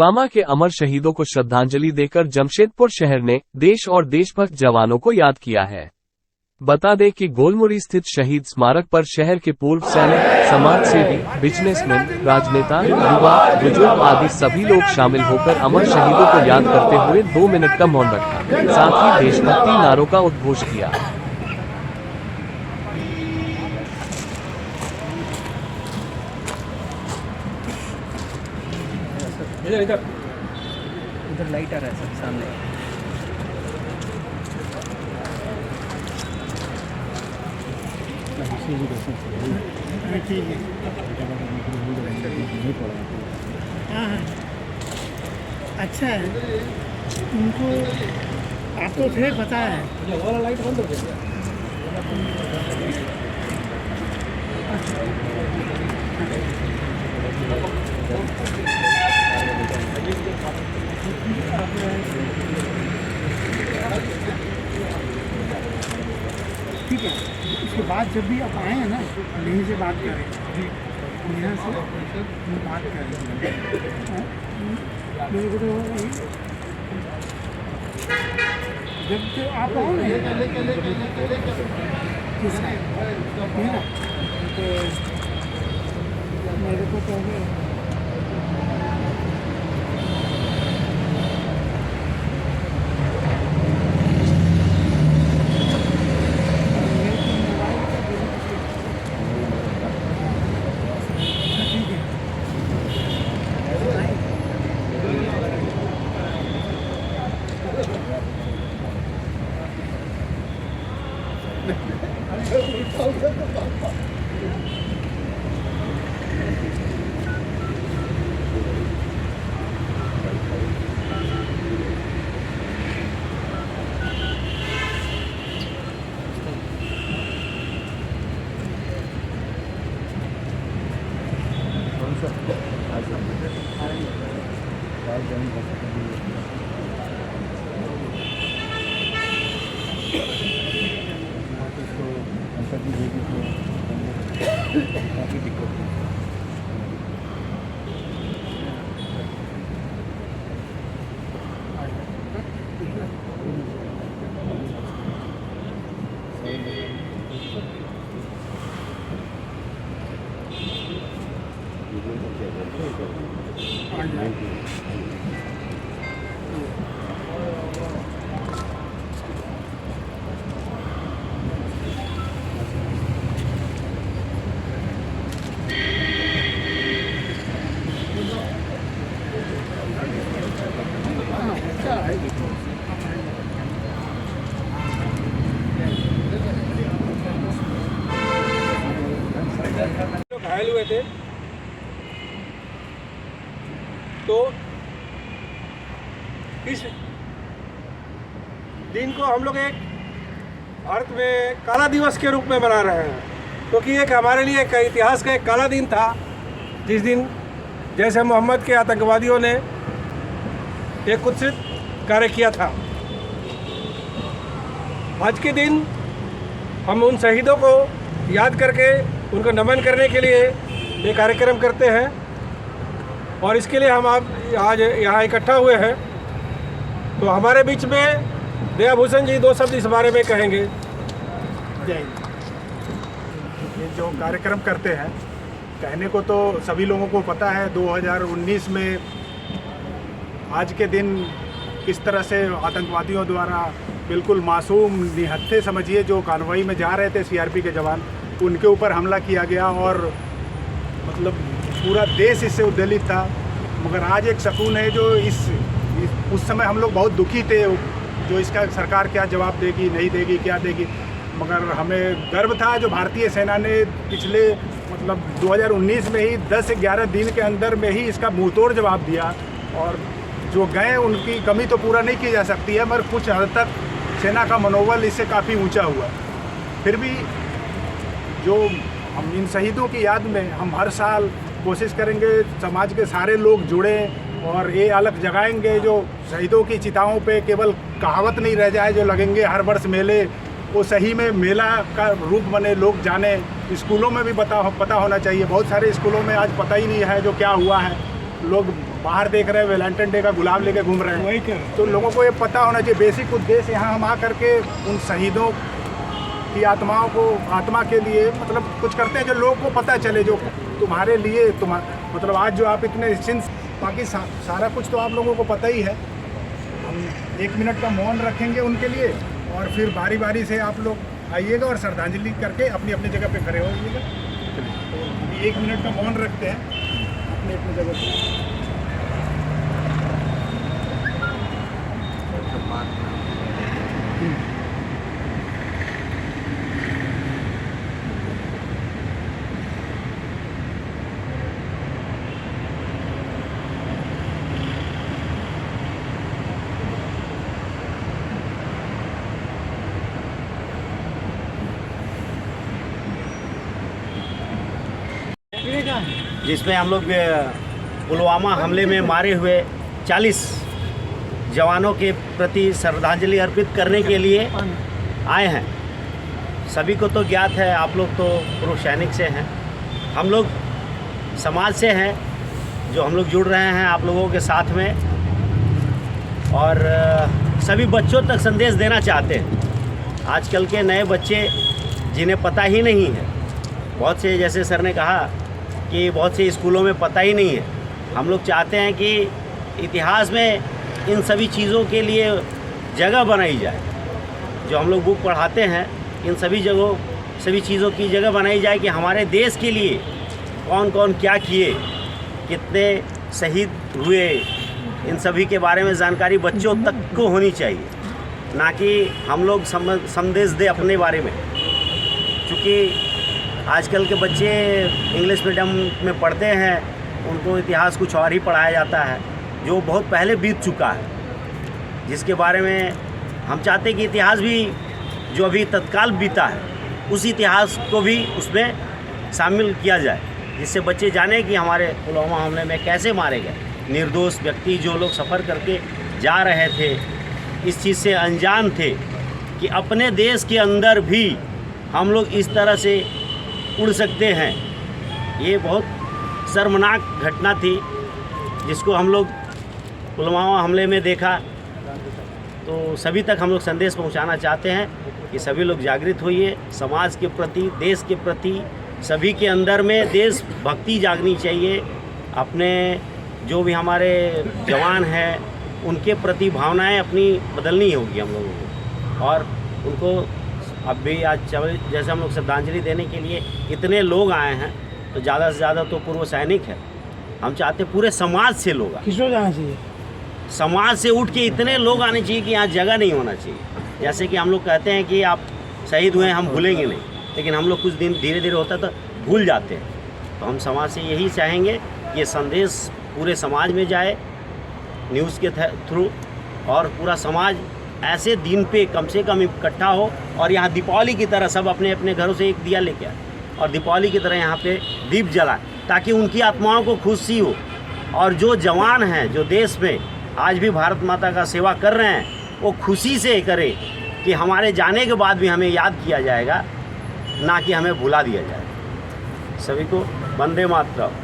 पुलवामा के अमर शहीदों को श्रद्धांजलि देकर जमशेदपुर शहर ने देश और देशभक्त जवानों को याद किया है। बता दें कि गोलमुरी स्थित शहीद स्मारक पर शहर के पूर्व सैनिक, समाजसेवी, बिजनेसमैन, राजनेता, युवा, बुजुर्ग आदि सभी लोग शामिल होकर अमर शहीदों को याद करते हुए 2 मिनट का मौन रखा, साथ ही देशभक्ति नारों का उद्घोष किया। इधर लाइट आ रहा है सर सामने। हाँ, अच्छा है उनको, आपको थे पता है। ये वाला लाइट बंद हो गया। ठीक है, उसके बाद जब भी आप आए हैं ना, यहीं से बात करें, यहाँ से बात करें। मेरे को तो जब तो आप आओ ना, किस है ना, तो मेरे को तो काफ़ी दिक्कत है। घायल हुए थे, तो इस दिन को हम लोग एक अर्थ में काला दिवस के रूप में मना रहे हैं, क्योंकि एक हमारे लिए एक इतिहास का एक काला दिन था, जिस दिन जैसे मोहम्मद के आतंकवादियों ने एक कुत्सित कार्य किया था। आज के दिन हम उन शहीदों को याद करके उनको नमन करने के लिए ये कार्यक्रम करते हैं, और इसके लिए हम आज यहाँ इकट्ठा हुए हैं। तो हमारे बीच में दयाभूषण जी 2 शब्द इस बारे में कहेंगे। जय हिंद। ये जो कार्यक्रम करते हैं, कहने को तो सभी लोगों को पता है, 2019 में आज के दिन किस तरह से आतंकवादियों द्वारा बिल्कुल मासूम निहत्थे समझिए जो कार्रवाई में जा रहे थे सीआरपी के जवान, उनके ऊपर हमला किया गया और मतलब पूरा देश इससे उद्वेलित था। मगर आज एक सुकून है जो उस समय हम लोग बहुत दुखी थे, जो इसका सरकार क्या जवाब देगी, नहीं देगी, क्या देगी। मगर हमें गर्व था जो भारतीय सेना ने पिछले मतलब 2019 में ही 10 से 11 दिन के अंदर में ही इसका मुंहतोड़ जवाब दिया, और जो गए उनकी कमी तो पूरा नहीं की जा सकती है, मगर कुछ हद तक सेना का मनोबल इससे काफ़ी ऊंचा हुआ। फिर भी जो हम इन शहीदों की याद में हम हर साल कोशिश करेंगे समाज के सारे लोग जुड़ें और ये अलग जगाएंगे जो शहीदों की चिताओं पे केवल कहावत नहीं रह जाए जो लगेंगे हर वर्ष मेले, वो सही में मेला का रूप बने, लोग जाने। स्कूलों में भी पता होना चाहिए, बहुत सारे स्कूलों में आज पता ही नहीं है जो क्या हुआ है। लोग बाहर देख रहे हैं वैलेंटाइन डे का गुलाब लेके घूम रहे हैं। वही कर तो लोगों को ये पता होना चाहिए बेसिक उद्देश्य यहाँ हम आ करके उन शहीदों की आत्मा के लिए मतलब कुछ करते हैं जो लोगों को पता चले, जो तुम्हारे लिए मतलब आज जो आप इतने निश्चिंत, बाकी सारा कुछ तो आप लोगों को पता ही है। हम 1 मिनट का मौन रखेंगे उनके लिए और फिर बारी बारी से आप लोग आइएगा और श्रद्धांजलि करके अपनी अपनी जगह पे खड़े होइएगा। तो अभी 1 मिनट का मौन रखते हैं अपनी अपनी जगह पे। जिसमें हम लोग पुलवामा हमले में मारे हुए 40 जवानों के प्रति श्रद्धांजलि अर्पित करने के लिए आए हैं। सभी को तो ज्ञात है, आप लोग तो पूर्व सैनिक से हैं, हम लोग समाज से हैं, जो हम लोग जुड़ रहे हैं आप लोगों के साथ में और सभी बच्चों तक संदेश देना चाहते हैं। आजकल के नए बच्चे जिन्हें पता ही नहीं है, बहुत से जैसे सर ने कहा कि बहुत से स्कूलों में पता ही नहीं है। हम लोग चाहते हैं कि इतिहास में इन सभी चीज़ों के लिए जगह बनाई जाए। जो हम लोग बुक पढ़ाते हैं इन सभी जगहों सभी चीज़ों की जगह बनाई जाए कि हमारे देश के लिए कौन कौन क्या किए, कितने शहीद हुए, इन सभी के बारे में जानकारी बच्चों तक को होनी चाहिए, ना कि हम लोग संदेश दें अपने बारे में। क्योंकि आजकल के बच्चे इंग्लिश मीडियम में पढ़ते हैं, उनको इतिहास कुछ और ही पढ़ाया जाता है जो बहुत पहले बीत चुका है, जिसके बारे में हम चाहते हैं कि इतिहास भी जो अभी तत्काल बीता है उस इतिहास को भी उसमें शामिल किया जाए, जिससे बच्चे जाने कि हमारे पुलवामा हमले में कैसे मारे गए निर्दोष व्यक्ति, जो लोग सफ़र करके जा रहे थे, इस चीज़ से अनजान थे कि अपने देश के अंदर भी हम लोग इस तरह से उड़ सकते हैं। ये बहुत शर्मनाक घटना थी जिसको हम लोग पुलवामा हमले में देखा। तो सभी तक हम लोग संदेश पहुंचाना चाहते हैं कि सभी लोग जागृत होइए, समाज के प्रति, देश के प्रति, सभी के अंदर में देशभक्ति जागनी चाहिए। अपने जो भी हमारे जवान हैं उनके प्रति भावनाएं अपनी बदलनी होगी हम लोगों को, और उनको अब भी आज जैसे हम लोग श्रद्धांजलि देने के लिए इतने लोग आए हैं, तो ज़्यादा से ज़्यादा तो पूर्व सैनिक है। हम चाहते पूरे समाज से लोग आए, किसको जाना चाहिए, समाज से उठ के इतने लोग आने चाहिए कि यहाँ जगह नहीं होना चाहिए। जैसे कि हम लोग कहते हैं कि आप शहीद हुए हम भूलेंगे नहीं, लेकिन हम लोग कुछ दिन धीरे धीरे होता तो भूल जाते हैं। तो हम समाज से यही चाहेंगे कि ये संदेश पूरे समाज में जाए न्यूज़ के थ्रू, और पूरा समाज ऐसे दिन पे कम से कम इकट्ठा हो और यहाँ दीपावली की तरह सब अपने अपने घरों से एक दिया लेके आए और दीपावली की तरह यहाँ पे दीप जलाएं, ताकि उनकी आत्माओं को खुशी हो। और जो जवान हैं जो देश में आज भी भारत माता का सेवा कर रहे हैं, वो खुशी से करें कि हमारे जाने के बाद भी हमें याद किया जाएगा, ना कि हमें भुला दिया जाएगा। सभी को वंदे मातरम।